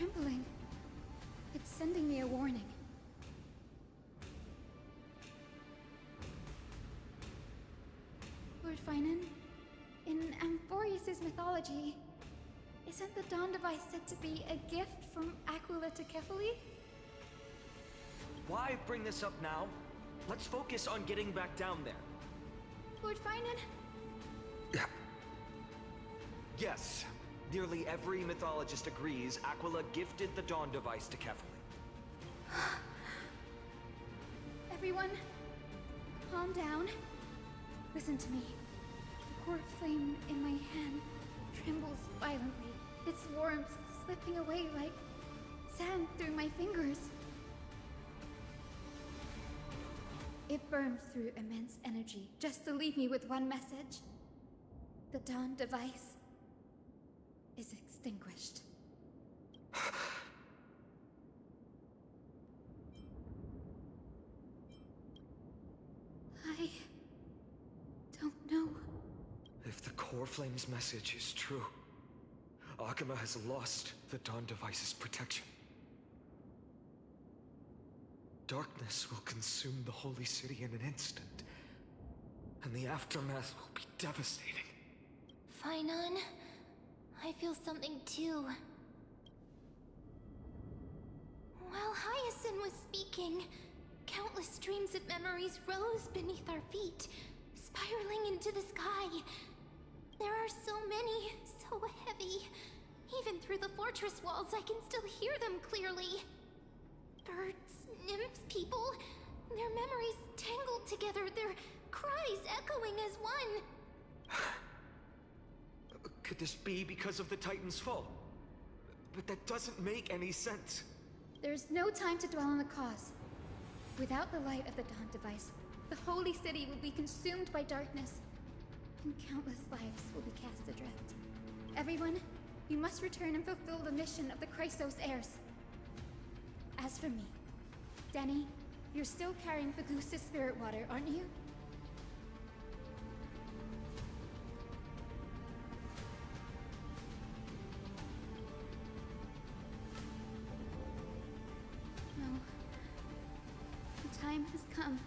trembling. It's sending me a warning. Lord Finan, in Amphoreus' mythology, isn't the Dawn device said to be a gift from Aquila to Kefali? Why bring this up now? Let's focus on getting back down there. Lord Finan? Yes, nearly every mythologist agrees Aquila gifted the Dawn device to Kefali. Everyone, calm down. Listen to me. The core flame in my hand trembles violently, its warmth slipping away like sand through my fingers. It burns through immense energy just to leave me with one message. The Dawn device is extinguished. I don't know. If the core flame's message is true, Akama has lost the Dawn device's protection. Darkness will consume the holy city in an instant, and the aftermath will be devastating. Finan, I feel something too. While Hyacinth was speaking, countless streams of memories rose beneath our feet, spiraling into the sky. There are so many, so heavy. Even through the fortress walls, I can still hear them clearly. Birds, nymphs, people, their memories tangled together, their cries echoing as one. Could this be because of the Titan's fall? But that doesn't make any sense. There's no time to dwell on the cause. Without the light of the Dawn device, the holy city would be consumed by darkness, and countless lives will be cast adrift. Everyone, you must return and fulfill the mission of the Chrysos heirs. As for me, Danny, you're still carrying Fagusta's spirit water, aren't you? No. The time has come.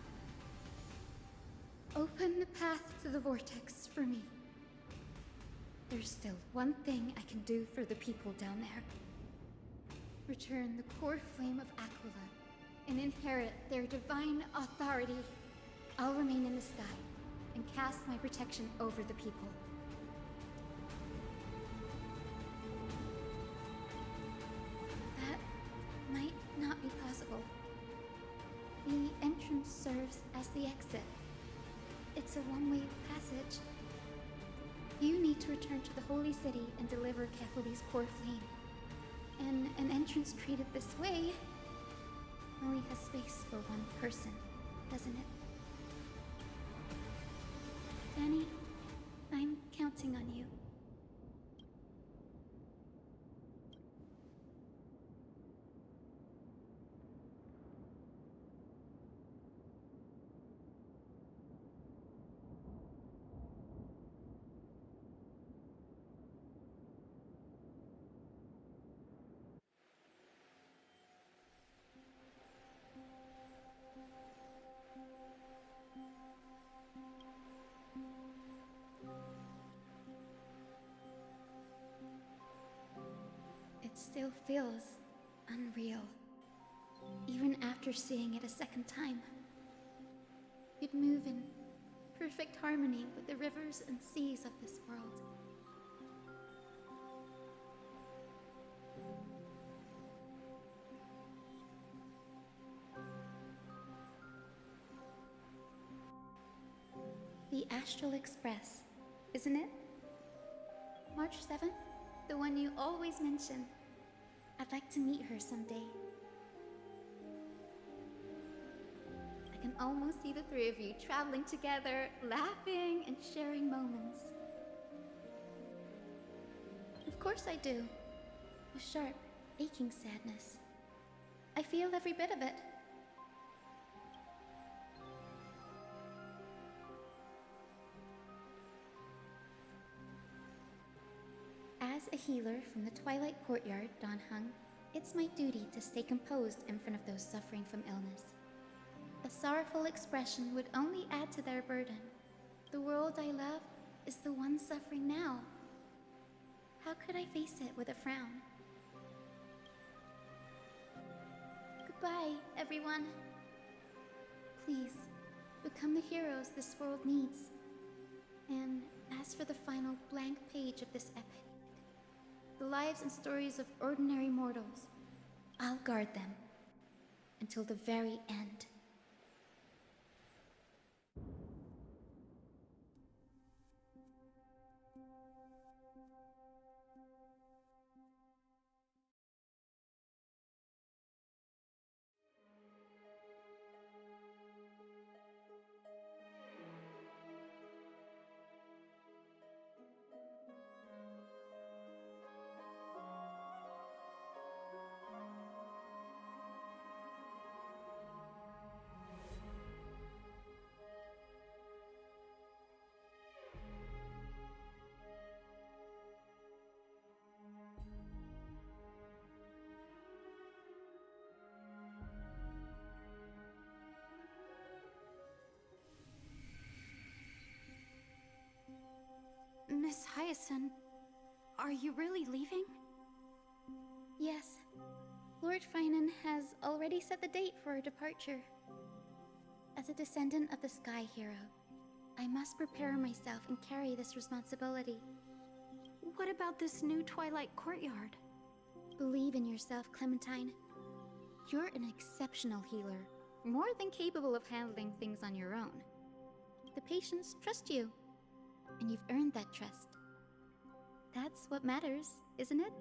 Open the path to the vortex for me. There's still one thing I can do for the people down there. Return the core flame of Aquila and inherit their divine authority. I'll remain in the sky and cast my protection over the people. That might not be possible. The entrance serves as the exit. It's a one-way passage. You need to return to the holy city and deliver Kefali's core flame. And an entrance treated this way only has space for one person, doesn't it? Danny, I'm counting on you. It still feels unreal, even after seeing it a second time. You'd move in perfect harmony with the rivers and seas of this world. The Astral Express, isn't it? March 7th? The one you always mention. I'd like to meet her someday. I can almost see the three of you traveling together, laughing and sharing moments. Of course I do. A sharp, aching sadness. I feel every bit of it. As a healer from the Twilight Courtyard, Don Hung, It's my duty to stay composed in front of those suffering from illness. A sorrowful expression would only add to their burden. The world I love is the one suffering now. How could I face it with a frown? Goodbye, everyone. Please, become the heroes this world needs. And as for the final blank page of this epic, the lives and stories of ordinary mortals, I'll guard them until the very end. Miss Hyacinth, are you really leaving? Yes, Lord Finan has already set the date for our departure. As a descendant of the Sky Hero, I must prepare myself and carry this responsibility. What about this new Twilight Courtyard? Believe in yourself, Clementine. You're an exceptional healer, more than capable of handling things on your own. The patients trust you, and you've earned that trust. That's what matters, isn't it?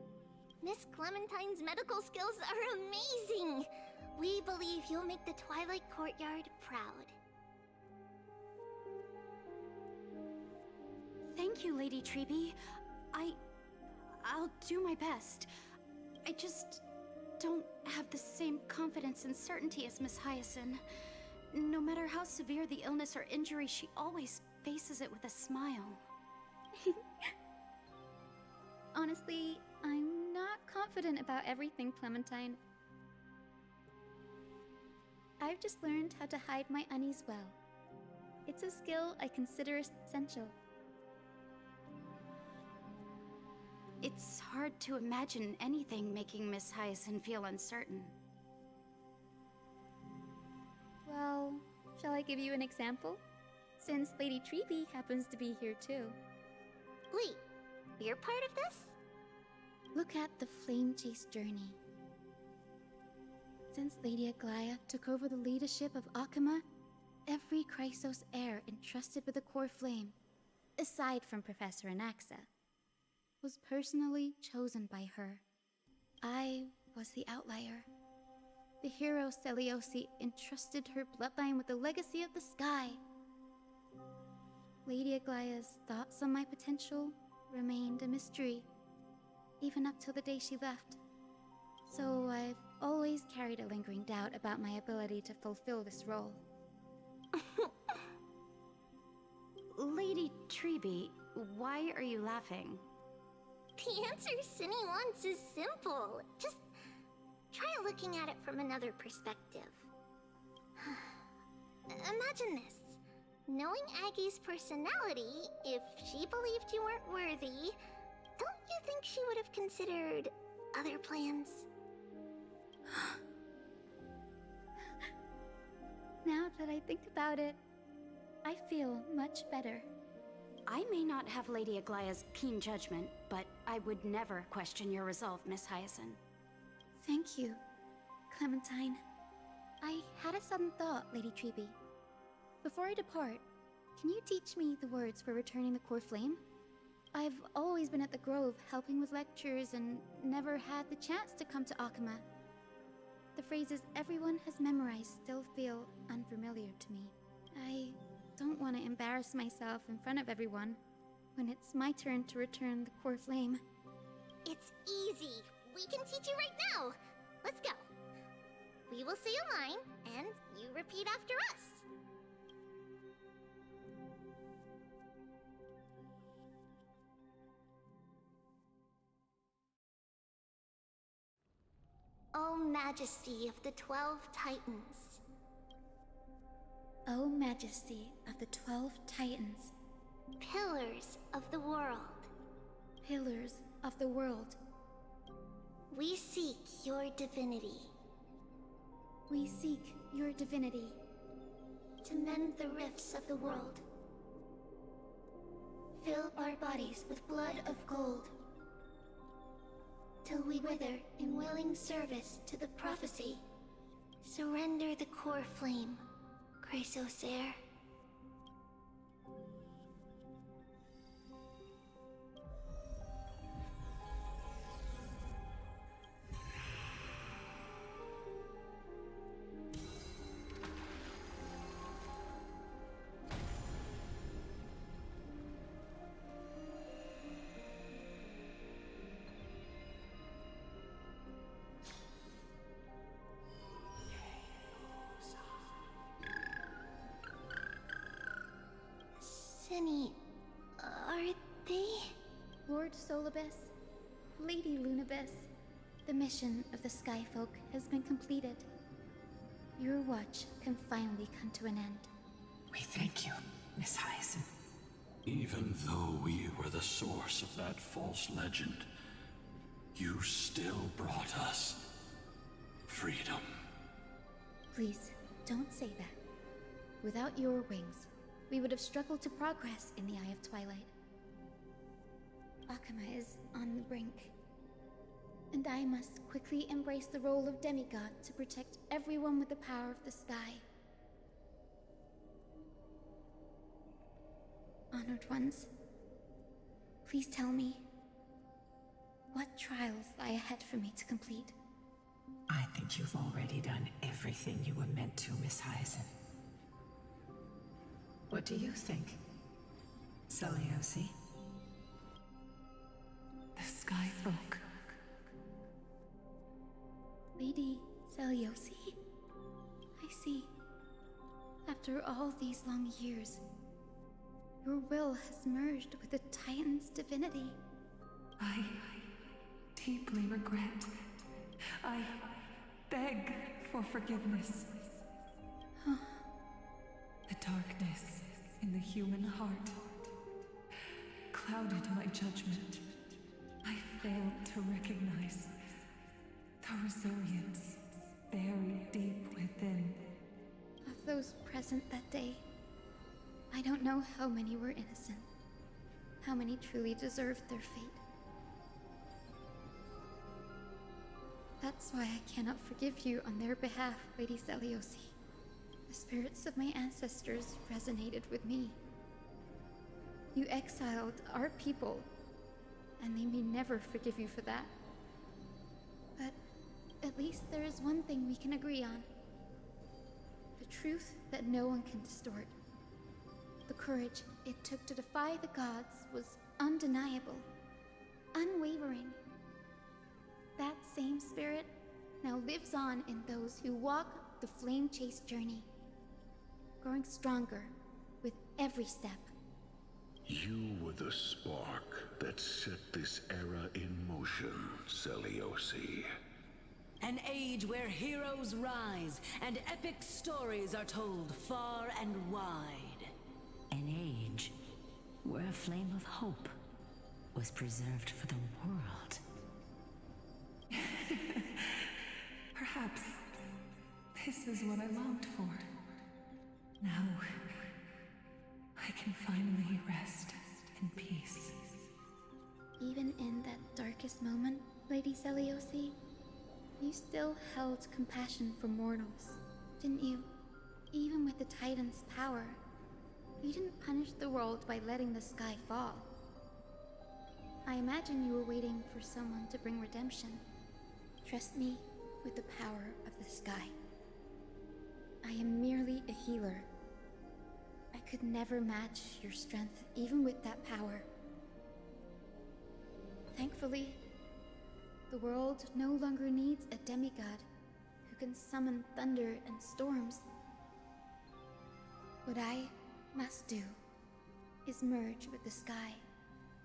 Miss Clementine's medical skills are amazing! We believe you'll make the Twilight Courtyard proud. Thank you, Lady Treby. I'll do my best. I just don't have the same confidence and certainty as Miss Hyacinth. No matter how severe the illness or injury, she always faces it with a smile. Honestly, I'm not confident about everything, Clementine. I've just learned how to hide my unease well. It's a skill I consider essential. It's hard to imagine anything making Miss Hyacinth feel uncertain. Well, shall I give you an example? Since Lady Treby happens to be here too. Wait, you're part of this? Look at the Flame Chase journey. Since Lady Aglaya took over the leadership of Akama, every Chrysos heir entrusted with the core flame, aside from Professor Anaxa, was personally chosen by her. I was the outlier. The hero Celiosi entrusted her bloodline with the legacy of the sky. Lady Aglaya's thoughts on my potential remained a mystery, even up till the day she left. So I've always carried a lingering doubt about my ability to fulfill this role. Lady Treby, why are you laughing? The answer Cindy wants is simple. Just try looking at it from another perspective. Imagine this. Knowing Aggie's personality, if she believed you weren't worthy, don't you think she would have considered other plans? Now that I think about it, I feel much better. I may not have Lady Aglaya's keen judgment, but I would never question your resolve, Miss Hyacinth. Thank you, Clementine. I had a sudden thought, Lady Treby. Before I depart, can you teach me the words for returning the core flame? I've always been at the Grove helping with lectures and never had the chance to come to Akama. The phrases everyone has memorized still feel unfamiliar to me. I don't want to embarrass myself in front of everyone when it's my turn to return the core flame. It's easy. We can teach you right now. Let's go. We will say a line, and you repeat after us. O Majesty of the 12 Titans. O Majesty of the 12 Titans, Pillars of the world. pillars of the world, We seek your divinity. we seek your divinity To mend the rifts of the world. Fill our bodies with blood of gold. Till we wither in willing service to the prophecy. Surrender the core flame, Chrysosair. Cinny, are they? Lord Solibus, Lady Lunabis, the mission of the Skyfolk has been completed. Your watch can finally come to an end. We thank you, Miss Hyacinth. Even though we were the source of that false legend, you still brought us freedom. Please, don't say that. Without your wings, we would have struggled to progress in the Eye of Twilight. Akama is on the brink, and I must quickly embrace the role of demigod to protect everyone with the power of the sky. Honored ones, please tell me, what trials lie ahead for me to complete? I think you've already done everything you were meant to, Miss Hyacinth. What do you think, Celiosi? The Skyfolk. Lady Celiosi? I see. After all these long years, your will has merged with the Titan's divinity. I deeply regret. I beg for forgiveness. The darkness in the human heart clouded my judgment. I failed to recognize the resilience buried deep within. Of those present that day, I don't know how many were innocent, how many truly deserved their fate. That's why I cannot forgive you on their behalf, Lady Celiosi. The spirits of my ancestors resonated with me. You exiled our people, and they may never forgive you for that. But at least there is one thing we can agree on. The truth that no one can distort. The courage it took to defy the gods was undeniable, unwavering. That same spirit now lives on in those who walk the flame-chased journey, growing stronger with every step. You were the spark that set this era in motion, Celiosi. An age where heroes rise and epic stories are told far and wide. An age where a flame of hope was preserved for the world. Perhaps this is what I longed for. Now, I can finally rest in peace. Even in that darkest moment, Lady Celiosi, you still held compassion for mortals, didn't you? Even with the Titan's power, you didn't punish the world by letting the sky fall. I imagine you were waiting for someone to bring redemption. Trust me with the power of the sky. I am merely a healer. I could never match your strength, even with that power. Thankfully, the world no longer needs a demigod who can summon thunder and storms. What I must do is merge with the sky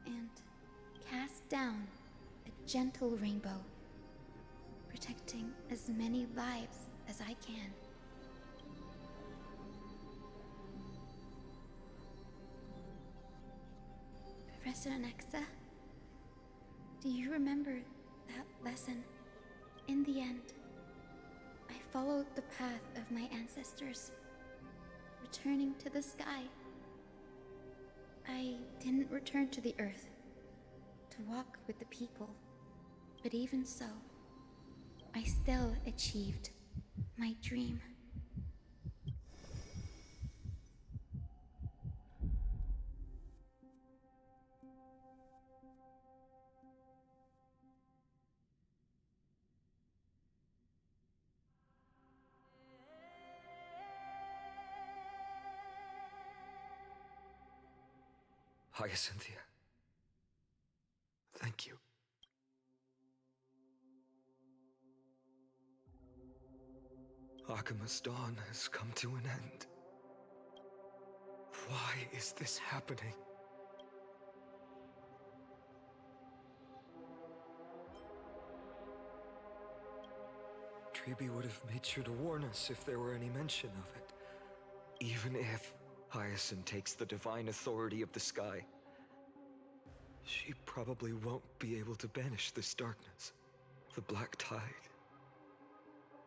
and cast down a gentle rainbow, protecting as many lives as I can. Professor Nexa, do you remember that lesson? In the end, I followed the path of my ancestors, returning to the sky. I didn't return to the earth to walk with the people, but even so, I still achieved my dream. Hyacinthia. Thank you. Akima's dawn has come to an end. Why is this happening? Treeby would have made sure to warn us if there were any mention of it. Even if Hyacinth takes the divine authority of the sky, she probably won't be able to banish this darkness. The Black Tide.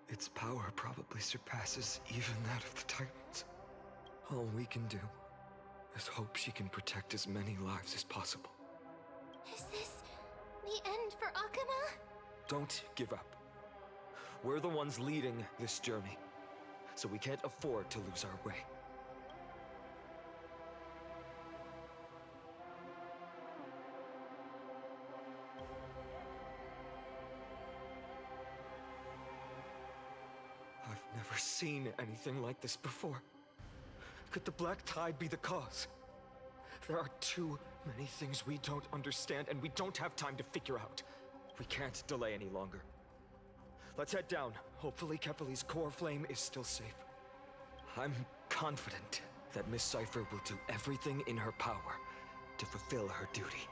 Its power probably surpasses even that of the Titans. All we can do is hope she can protect as many lives as possible. Is this the end for Akuma? Don't give up. We're the ones leading this journey, so we can't afford to lose our way. I've never seen anything like this before. Could the Black Tide be the cause? There are too many things we don't understand, and we don't have time to figure out. We can't delay any longer. Let's head down. Hopefully Kepali's core flame is still safe. I'm confident that Miss Cypher will do everything in her power to fulfill her duty.